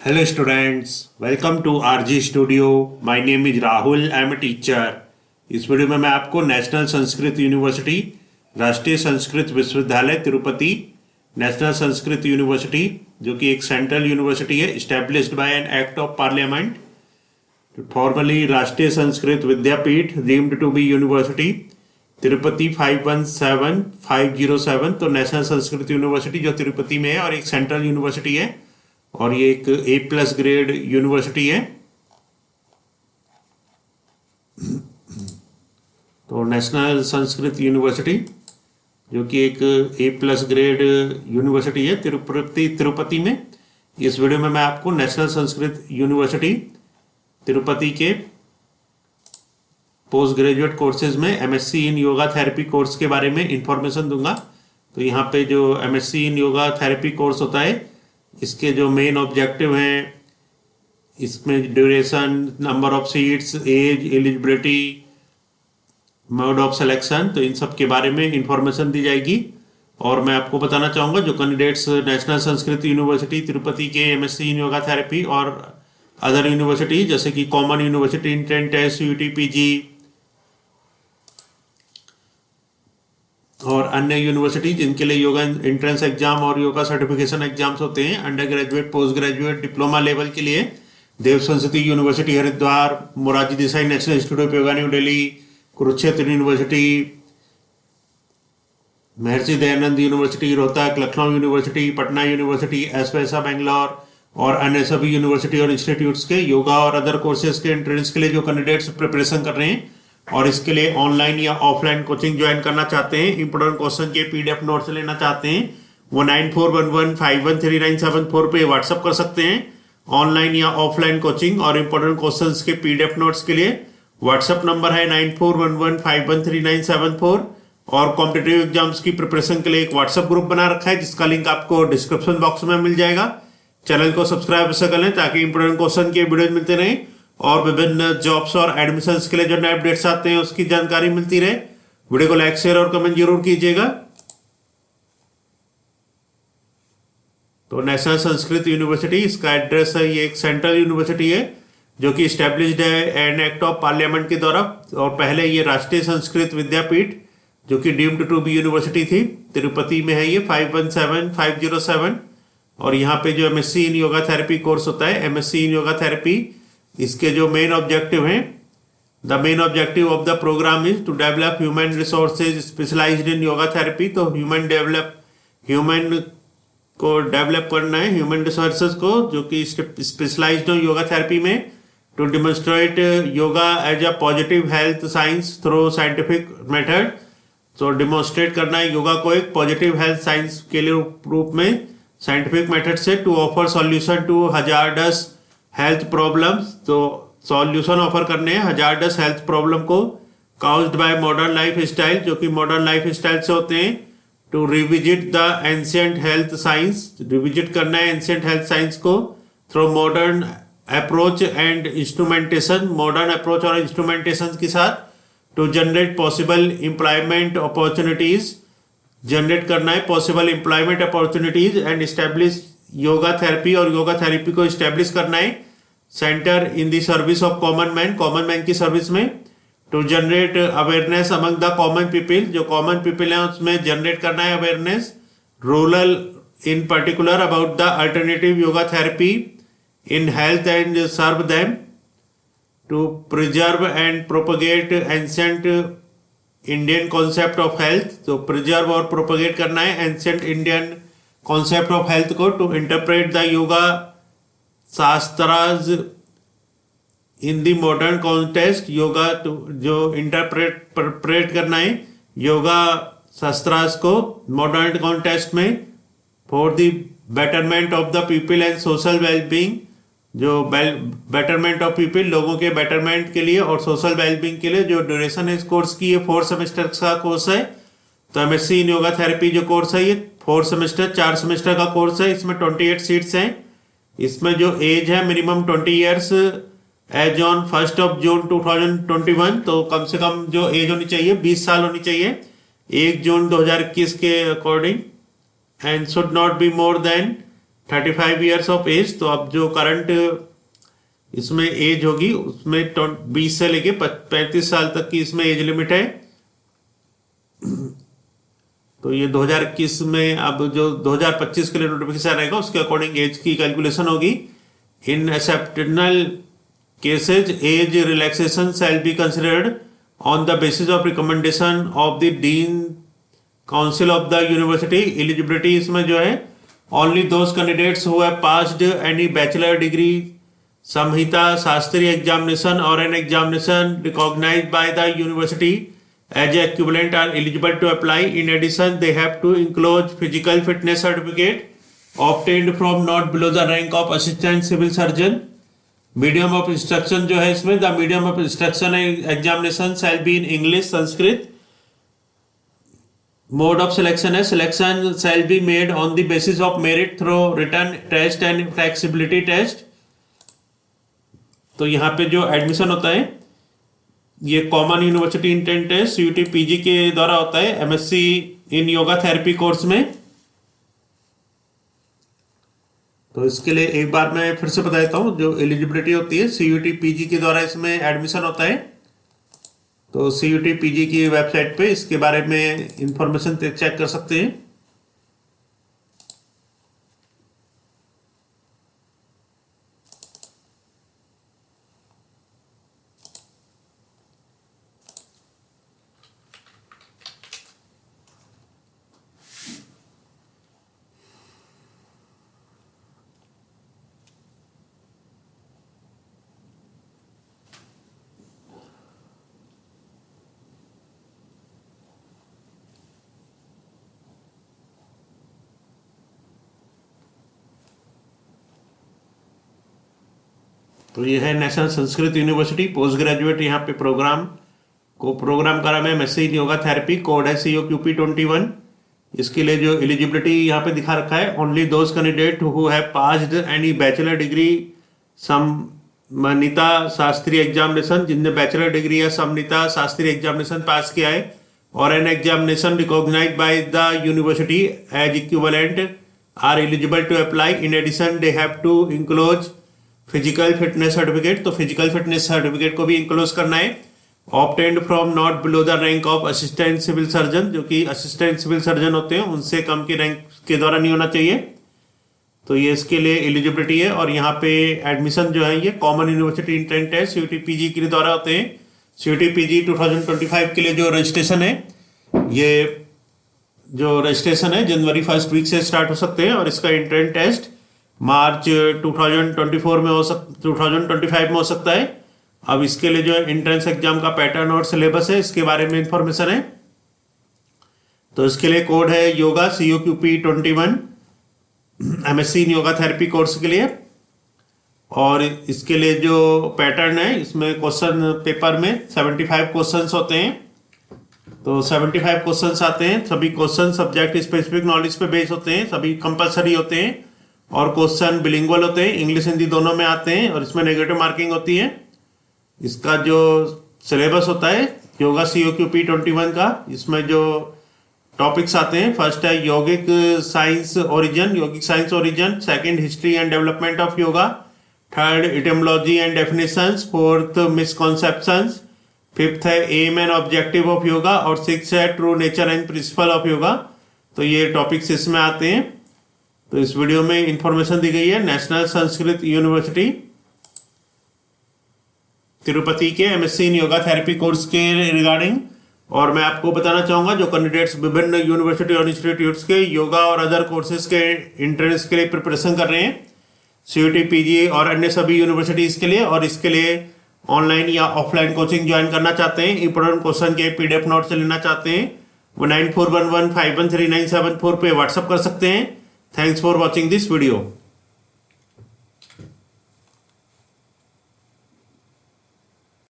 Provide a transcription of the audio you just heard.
Hello students, welcome to RG Studio. My name is Rahul. I am a teacher. इस video में मैं आपको national Sanskrit university, राष्ट्रीय संस्कृत विश्वविद्यालय तिरुपति, नेशनल संस्कृत यूनिवर्सिटी जो कि एक सेंट्रल यूनिवर्सिटी है, established by an act of parliament, formerly Rashtriya Sanskrit Vidyapeeth, deemed to be university, Tirupati 517507। तो नेशनल संस्कृत यूनिवर्सिटी जो तिरुपति में है और एक सेंट्रल यूनिवर्सिटी है और ये एक A+ ग्रेड यूनिवर्सिटी है। तो नेशनल संस्कृत यूनिवर्सिटी जो कि एक A+ ग्रेड यूनिवर्सिटी है तिरुपति में। इस वीडियो में मैं आपको नेशनल संस्कृत यूनिवर्सिटी तिरुपति के पोस्ट ग्रेजुएट कोर्सेज में MSc in yoga therapy course के बारे में इंफॉर्मेशन दूंगा। तो यहाँ पे जो MSc in yoga therapy course होता है, इसके जो मेन ऑब्जेक्टिव हैं, इसमें duration, number of seats, age, eligibility, mode of selection, तो इन सब के बारे में इंफॉर्मेशन दी जाएगी। और मैं आपको बताना चाहूँगा जो candidates national Sanskrit university Tirupati के MSc इन योगा थेरेपी और अदर यूनिवर्सिटी जैसे कि common university, entrance test, UT, PG और अन्य यूनिवर्सिटी जिनके लिए योगा एंट्रेंस एग्जाम और योगा सर्टिफिकेशन एग्जाम्स होते हैं undergraduate, postgraduate, diploma level के लिए, Dev Sanskriti university Haridwar, Morarji Desai national institute of yoga new Delhi, Kurukshetra university, Maharshi Dayanand university Rohtak, Lucknow university, Patna university, SVYASA Bangalore और अन्य सभी यूनिवर्सिटी और इंस्टीट्यूट्स के योगा और अदर कोर्सेज के एंट्रेंस के लिए जो कैंडिडेट्स प्रिपरेशन कर रहे हैं और इसके लिए ऑनलाइन या ऑफलाइन कोचिंग ज्वाइन करना चाहते हैं, इंपोर्टेंट क्वेश्चन के PDF नोट्स लेना चाहते हैं, वो 9411513974 पे व्हाट्सअप कर सकते हैं। ऑनलाइन या ऑफलाइन कोचिंग और इंपोर्टेंट क्वेश्चंस के PDF नोट्स के लिए व्हाट्सअप नंबर है 9411513974। और कॉम्पिटिटिव एग्जाम्स की प्रिपरेशन के लिए एक व्हाट्सएप ग्रुप बना रखा है जिसका लिंक आपको डिस्क्रिप्शन बॉक्स में मिल जाएगा। चैनल को सब्सक्राइब ऐसे कर लें ताकि इंपोर्टेंट क्वेश्चन के वीडियो मिलते रहें और विभिन्न जॉब्स और एडमिशंस के लिए जो नए अपडेट्स आते हैं उसकी जानकारी मिलती रहे। वीडियो को लाइक, शेयर और कमेंट जरूर कीजिएगा। तो नेशनल संस्कृत यूनिवर्सिटी, इसका एड्रेस है, ये एक सेंट्रल यूनिवर्सिटी है जो कि स्टैब्लिश्ड है एन एक्ट ऑफ पार्लियामेंट के द्वारा। और पहले ये राष्ट्रीय संस्कृत विद्यापीठ जो कि डीम्ड टू बी यूनिवर्सिटी थी, तिरुपति में है ये 517507। और यहाँ पे जो MSc in yoga therapy course होता है, MSc इन योगा थेरेपी, इसके जो मेन ऑब्जेक्टिव हैं, the main objective of the program is to develop human resources specialized in yoga therapy. तो ह्यूमन को डेवलप करना है, ह्यूमन रिसोर्सेज को जो कि स्पेशलाइज्ड हो योगा थेरेपी में, to demonstrate yoga as a positive health science through scientific method. तो डिमॉन्स्ट्रेट करना है योगा को एक पॉजिटिव हेल्थ साइंस के रूप में साइंटिफिक मेथड से, to offer solution to hazardous health problems. तो सॉल्यूशन ऑफर करने हैं हजार्डस हेल्थ प्रॉब्लम को caused by modern lifestyle, जो कि मॉडर्न लाइफ स्टाइल से होते हैं। To revisit the ancient health science, revisit करना है एंशिएंट हेल्थ साइंस को through modern approach and instrumentation, modern approach और इंस्ट्रूमेंटेशन के साथ। To generate possible employment opportunities, generate करना है possible employment opportunities and establish yoga therapy, और योगा थेरेपी को एस्टेब्लिश करना है centre in the service of common man की सर्विस में। To generate awareness among the common people, जो कॉमन पीपल हैं उसमें जनरेट करना है awareness, rural in particular, about the alternative yoga therapy in health and serve them. To preserve and propagate ancient Indian concept of health, तो preserve और propagate करना है ancient Indian concept of health को। To interpret the yoga shastras in the modern context, yoga जो interpret करना है योगा शास्त्राज को modern context में। For the betterment of the people and social wellbeing, जो बेटरमेंट ऑफ पीपल, लोगों के बेटरमेंट के लिए और सोशल वेलबींग के लिए। जो ड्यूरेशन है इस कोर्स की, ये 4 सेमेस्टर का कोर्स है। तो MSc इन योगा थेरेपी जो कोर्स है ये 4 सेमेस्टर, 4 सेमेस्टर का कोर्स है। इसमें 28 सीट्स हैं। इसमें जो एज है minimum 20 years as on 1 June 2021। तो कम से कम जो एज होनी चाहिए 20 साल होनी चाहिए 1 जून 2021 के according, and should not be more than 35 years of age. तो अब जो करंट इसमें एज होगी उसमें 20 से लेके 35 साल तक की इसमें एज लिमिट है। तो ये 2021 में, अब जो 2025 के लिए नोटिफिकेशन आएगा उसके अकॉर्डिंग एज की कैलकुलेशन होगी। In exceptional cases age relaxation shall be considered on the basis of recommendation of the dean council of the university. Eligibility इसमें जो है only those candidates who have passed any bachelor degree, Samhita, Shastriya examination और an examination recognised by the university as equivalent are eligible to apply. In addition, they have to enclose physical fitness certificate obtained from not below the rank of assistant civil surgeon. Medium of instruction जो है इसमें, the medium of instruction examination shall be in English, Sanskrit. Mode of selection है, selection shall be made on the basis of merit through written test and flexibility test. तो यहाँ पे जो admission होता है ये कॉमन यूनिवर्सिटी इंटेंट है, CUT PG के द्वारा होता है MSc in yoga therapy course में। तो इसके लिए एक बार मैं फिर से बता देता हूँ, जो एलिजिबिलिटी होती है सीयूटी पीजी के द्वारा इसमें एडमिशन होता है। तो सीयूटी पीजी की वेबसाइट पे इसके बारे में इंफॉर्मेशन चेक कर सकते हैं। तो ये है national Sanskrit university post graduate, यहाँ पे प्रोग्राम करा है MSc in yoga therapy, code है COQP21। इसके लिए जो एलिजिबिलिटी यहाँ पे दिखा रखा है, only those candidate who have passed any bachelor degree, Samanvita Shastriya examination, जिनने बैचलर डिग्री या समन्विता शास्त्रीय एग्जामिनेशन पास किया है, और an examination recognised by the university as equivalent are eligible to apply. In addition they have to enclose physical fitness certificate. तो physical fitness certificate को भी enclose करना है। Obtained from not below the rank of assistant civil surgeon, जो कि assistant civil surgeon होते हैं उनसे कम की रैंक के द्वारा नहीं होना चाहिए। तो ये इसके लिए एलिजिबिलिटी है। और यहाँ पे एडमिशन जो है ये कॉमन यूनिवर्सिटी इंटेंट है, सीयूटी पीजी के द्वारा होते हैं। सीयूटी पीजी 2025 के लिए जो रजिस्ट्रेशन है, ये जो रजिस्ट्रेशन है जनवरी 1 वीक से स्टार्ट हो सकते हैं, और इसका इंट्रेंस टेस्ट मार्च 2024 में 2025 में हो सकता है। अब इसके लिए जो एंट्रेंस एग्जाम का पैटर्न और सिलेबस है, इसके बारे में इंफॉर्मेशन है। तो इसके लिए कोड है yoga COQP21 MSc in yoga therapy course के लिए। और इसके लिए जो पैटर्न है, इसमें क्वेश्चन पेपर में 75 क्वेश्चंस होते हैं। तो 75 क्वेश्चंस आते हैं, सभी क्वेश्चन सब्जेक्ट स्पेसिफिक नॉलेज पे बेस होते हैं, सभी कंपलसरी होते हैं, और क्वेश्चन बिलिंगुअल होते हैं, इंग्लिश हिंदी दोनों में आते हैं, और इसमें नेगेटिव मार्किंग होती है। इसका जो सिलेबस होता है योगा COQP21 का, इसमें जो टॉपिक्स आते हैं, फर्स्ट है yogic science origin, second history and development of yoga, third etymology and definitions, fourth misconceptions, fifth है aim and objective of yoga, और सिक्स है true nature and principle of yoga. तो ये टॉपिक्स इसमें आते हैं। तो इस वीडियो में इंफॉर्मेशन दी गई है नेशनल संस्कृत यूनिवर्सिटी तिरुपति के MSc in yoga therapy course के रिगार्डिंग। और मैं आपको बताना चाहूंगा, जो कैंडिडेट्स विभिन्न यूनिवर्सिटी और इंस्टीट्यूट्स के योगा और अदर कोर्सेज के एंट्रेंस के लिए प्रिपरेशन कर रहे हैं, सीयूटी पीजी और अन्य सभी यूनिवर्सिटीज के लिए, और इसके लिए ऑनलाइन या ऑफलाइन कोचिंग ज्वाइन करना चाहते हैं, इंपोर्टेंट क्वेश्चन के PDF नोट से लेना चाहते हैं, वो 9411513974 पे व्हाट्सअप कर सकते हैं। Thanks for watching this video.